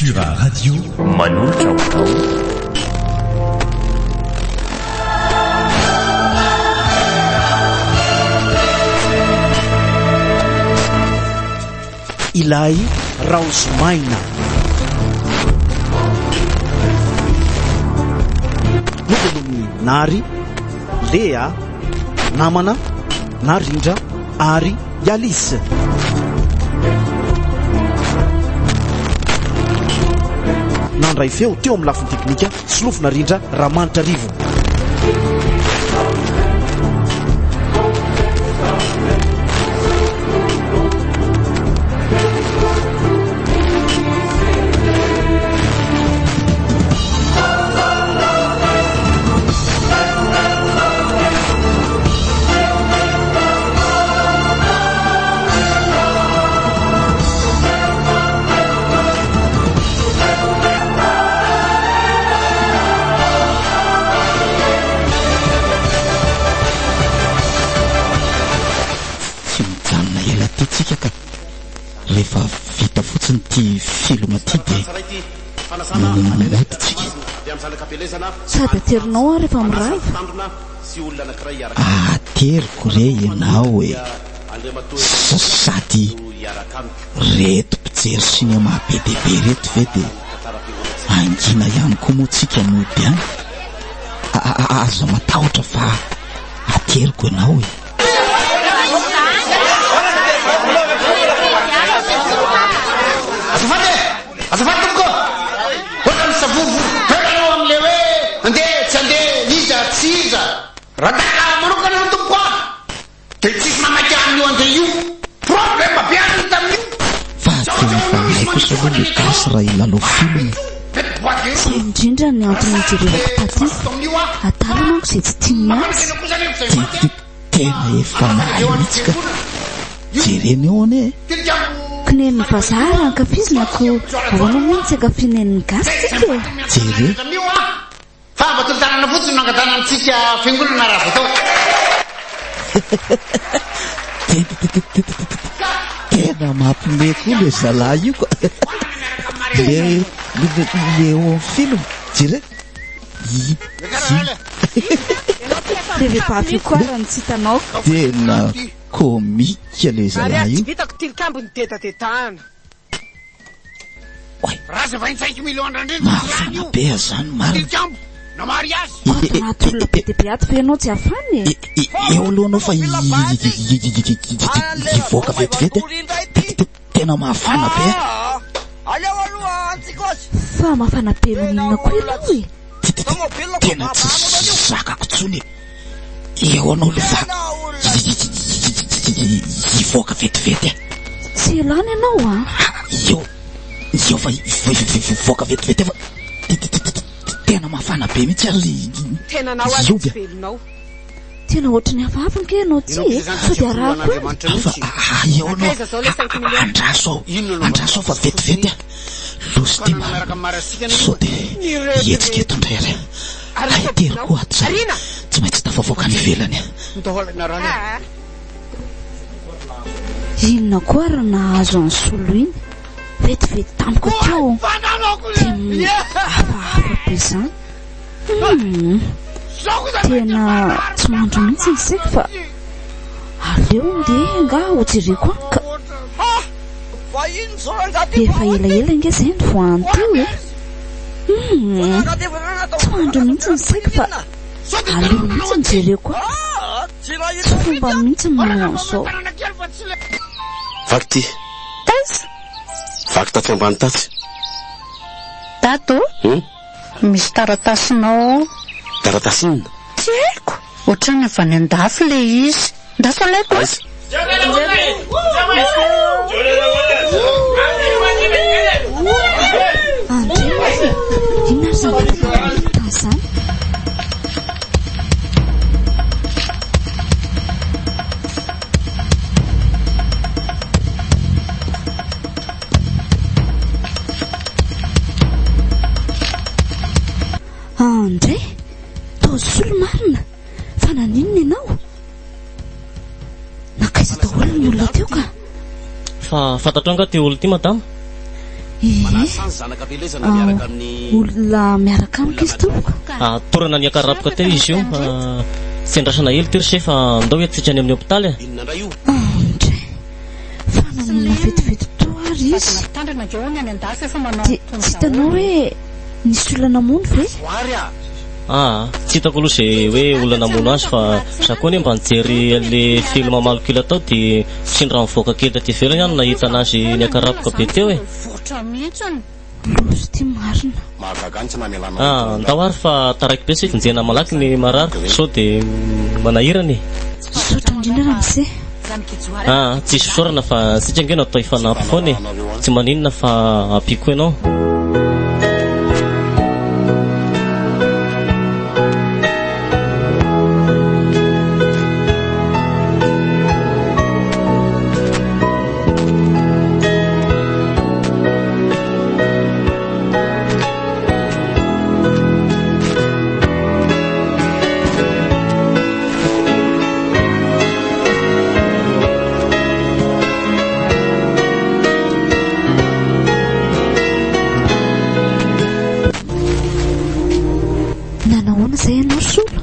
Cultura Radio manolotra ho ilay raozomaina nodelony nary lea namana na rindra ary ialisy nandray feo teo amin'ny lafiny teknika solofina rindra rahamanitra rivo rehefa vita fotsiny ty filma ty de manamoditsika sady aterinao a rehefa miray ateriko re ianao hoe sady reto mpijery sinema be de be reto ve de angina ihany koa moa tsika mody any azo matahotra fa ateriko ianao hoe azafady tomoko ohatra misavovo tananao am'le hoe andeha tsy andeha iza tsy iza raha taka manokana no tomoko a de tsisy mamaky amin'io andeha io problema be any tamin'io fa tena fa haiko sa hoe le gasy raha ilalo filma zay indrindra ny antony jerevako taty atala manko zay tsy tiany azy tena efa mahay mihitsika jereny eo ane kinen'ny vazaha ankafizina ko ahoana mihitsy akafinen'ny gasitsika jere fa mbatolo-tanana fotsiny nangatanantsika fiangolona raha vatao tena mampime koa le zalahy io koa le eo amin'ny film jere le vehivavy koa raha ny tsy hitanao tena komika le zalahy io vitako tilikambony tetatehana raza 25 millions mafana be zany marina na mariage anaty olona be deabe aty ve anao tsy afany eo alohanao fa ivoaka vetivety tena mafana be aleo aloha antsikosy fa mafana be maninona koa ianao e tena tsy zakako tsony eo anao le fa ivoaka vetivety tsy elany ianao a eo fa ivoaka vetivety fa tena mafana be mihitsy ary tena nao azy velonao tena ohatrany avaviny ke ianao tsy e fa de arako fa eo anao andraso fa vetivety losy ty so de etsika eto ndray ary aitery koa ato zay tsy maintsy tafavoaka ny velany inona koa raha nahazo any solo iny vetivety tamiko teo de hafahafa be zany tena tsy mandro mihitsy ny saiko fa aleo nde nga hojereko anka efa elaela nge zay ny voany teo e tsy mandro mihitsy ny saiko fa aleo mihitsy nijereko anka tsy fomba mihitsy manao an'izao vaky ty vaky taty ambany tatsy tato misy taratasinao taratasinina tsy haiko ohatrany avy any andafy le izy ndasalaiko inona zany andray taosolo marina fa naninona ianao nakaiza daholo ny olona teo ka fa fantatrao anga ty olo ty madama olona miaraka amiko izy tompoko torana ny akarapoka teo izy io tsy andrasana hely ty ry se fa andao etsitra any amin'ny hôpitaly ndray fa nanona vetivety to ary izy tsy hitanao hoe nisy olona namony ve tsy hitako aloha zay hoe olona namono azy fa sakoany mba nijery an'le film malokila tao dia sindra mivoaka kely aty ivelany ihany nahita anazy ny akarapoka be teo e lozy ty marina ndao ary fa taraiky be sy finjena malaky ny marary sao dia manahirany sotra indrindra raha mise tsisy fisaorana fa sitra angena atao ifanampy foana e tsy maninona fa ampiko ianao zay ianao solo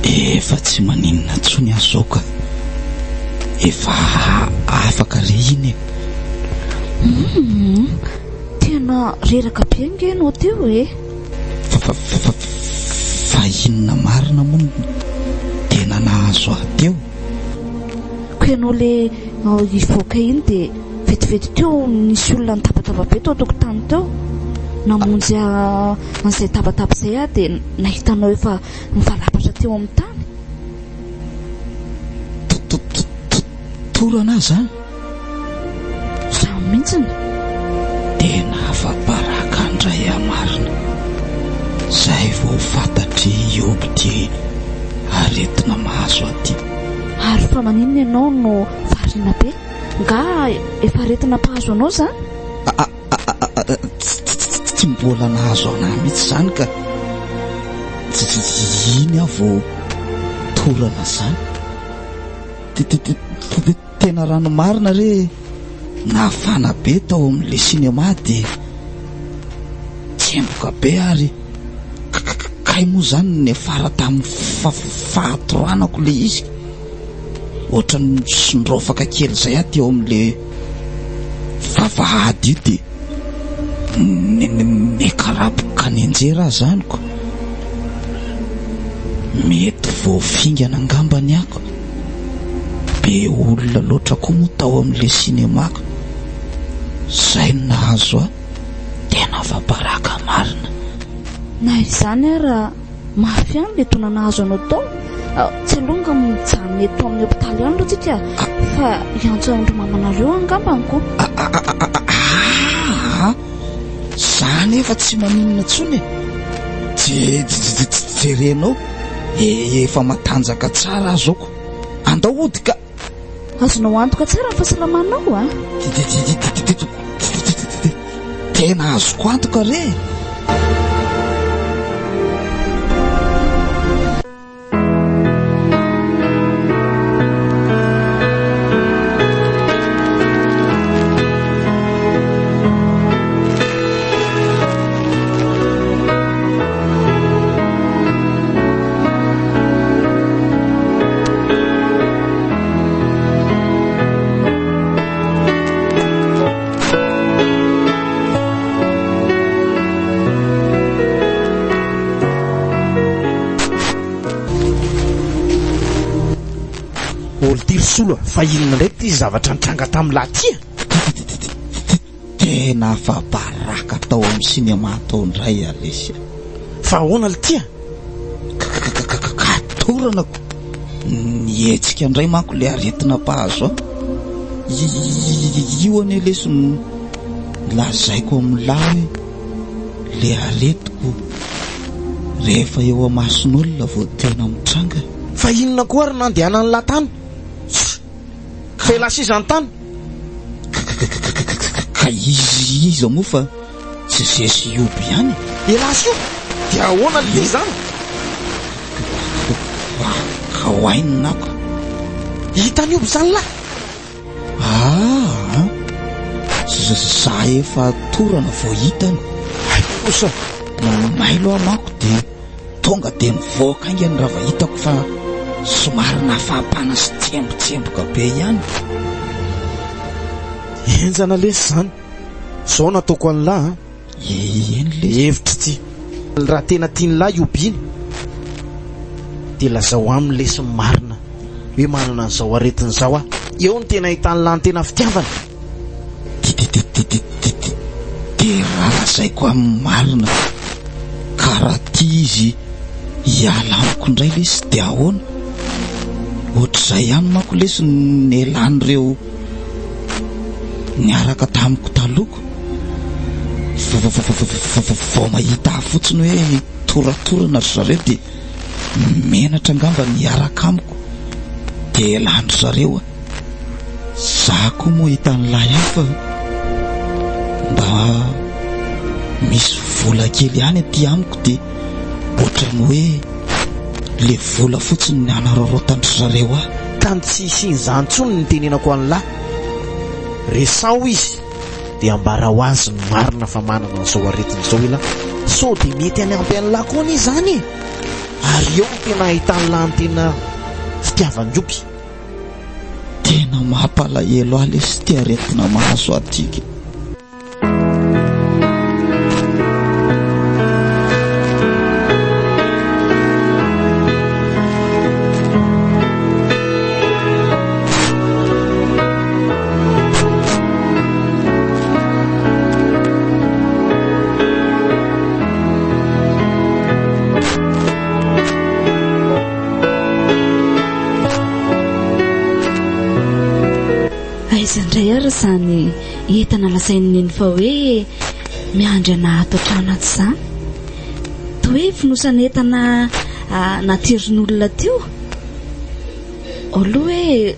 efa tsy maninona tsony azao ka efa afaka re iny tena reraka be ngenao teo e fa inona marina moa tena nahazo ahteo ko ianao le ivoaka iny dia vetivety teo nisy olona nitabataba be tao tokotany teo namonjy an'izay tabataba izay dia nahitanao efa mivalapatra teo amin'ny tany torana zany raha mihitsiny tena afabaraka andray amarina zay vao fantatry ioby ty aretina mahazo aty ary fa maninona ianao no varina be nga efa aretina mpahazo anao zany tsy mbola nahazo anahy mihitsy zany ka iny avo torana zany tena rano marina re nahafana be tao amin'le sinema dia tsemboka be ary kay moa zany ny fara tamin'ny fahatorànako le izy ohatra ny sondrofaka kely zay aty eo amin'le vavahady io dia nekarapoka ny anjera zanyko mety voafingana angambany ako be olona loatra koa moa tao amin'le sinemako zay no nahazo a tena vabaraka marina na izany ara mafy any le tona nahazo anao tao tsy alonga mijanona eto amin'ny hôpitaly ihany ro tsika fa iantso andro mamanareo angambaniko zany efa tsy maninona tsony jerenao efa matanjaka tsara azoko andao ody ka azonao antoka tsara ny fahasalamanao a tena azoko antoka re solo fa inona ndraiky ty zavatra nitranga tamin'ny latia tena fabaraka tao amin'ny sinema tao ndray alesia fa ahoana le tia katoranako nietsika ndray manko le aretina mpahazo io ane leso lazaiko amin'ny lahy hoe le aretiko rehefa eo amason'olona vao tena mitranga fa inona koa ary nandehanany latany felasizany tany ka izy moa fa tsy zesy ioby ihany elasy io dia ahoana le zany ka hoaininako hitany ioby zany lahy za efa torana vao hitany kosa may loha mako dia tonga dia mivoaka ingany raha va hitako fa somary nafahapana sy tsemboka be ihany. enjana lesy zany zao nataoko an'lahy eny le hevitra ty raha tena tiany lahy iobiny dia lazao aminy lesy marina hoe manana an'izao aretin'izao ah eo ny tena hitany lahy ny tena fitiavana. dia raha lazaiko amin'ny marina karaha ty izy hiala amiko indray lesy dia ahoana ohatr'izay ihany manko lesy ny elan'ireo niaraka tamiko taloko vao mahita fotsiny hoe toratorana ry zareo dia menatra angamba niaraka amiko dia elandry zareo za koa moa hitany lahy hafa mba misy vola kely ihany aty amiko dia ohatrany hoe le vola fotsiny ny anararotandry zareo ah tany tsy isinyzany tsony ny tenenako an'lahy resao izy dia ambara ho azy ny marina fa manana an'izao aretin'izao ila so dia mety any ampy an'lahy koa ny izany ary eo tena ahitany lahy ny tena fitiavan-joby. tena mampalahelo ahy lesy ty aretina mahazo atiky. izandray ary zany entana lasain'iny fa hoe miandry ana ato an-trano aty izany toa hoe finosana entana natirin'olona teo aloha hoe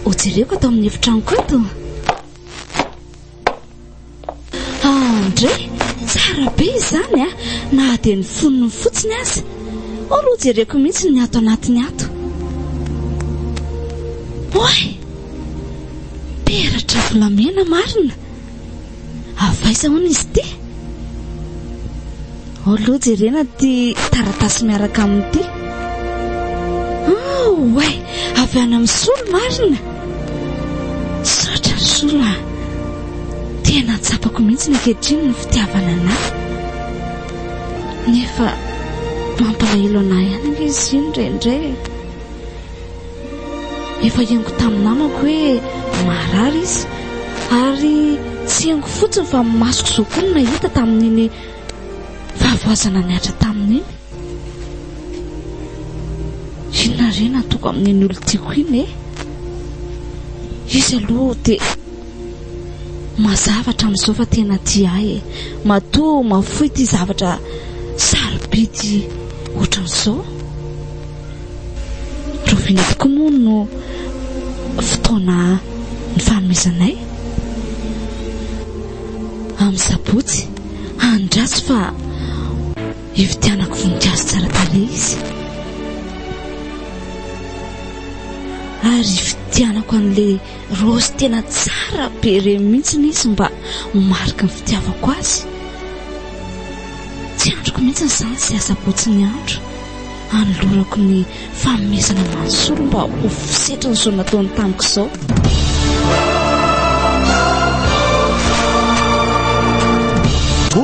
hojereko atao amin'ny efitranoko eto andray tsara be izany na dia ny fonony fotsiny azy aloha hojereko mihitsy ny ato anatiny ato oay peratra volamena marina avaiza hoana izy ty aloha jerena ty taratasy miaraka amin'ity oay avy any amin'ny solo marina sotra ry sola tena tsapako mihitsy ny ankehitriny ny fitiavana anahy nefa mampalahelo anahy ihany anga izy iny indraindray efa iango tamin'ny namako hoe marary izy ary tsy iango fotsiny fa masoko zao koa no nahita tamin'iny vavoazana niatra tamin'iny inona re natoko amin'iny olo tiako iny izy aloha dia mazavatra amin'izao fa tena tia ahy matoa mafoy ty zavatra sarobidy ohatran'izao roviana tokoa moa no fotoana ny fanomezanay amin'ny sabotsy andratsy fa hivitianako voninkazo tsara tarehy izy ary fitianako an'le rosy tena tsara be reny mihitsy izy mba marika ny fitiavako azy tsy androko mihitsy izany sy asabotsy ny andro anolorako ny fanomezana mansolo mba ho fisetra ny zao nataony tamiko izao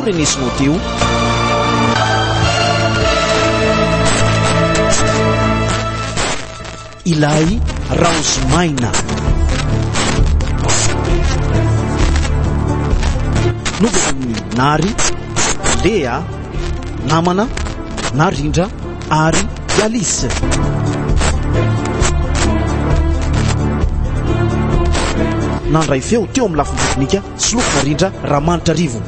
morenesinao teo ilay raozimaina novaka amin'ny nary lea namana narindra ary Alice nandray feo teo amin'ny lafiny teknika Solofina Rindra Ramanitra Rivo.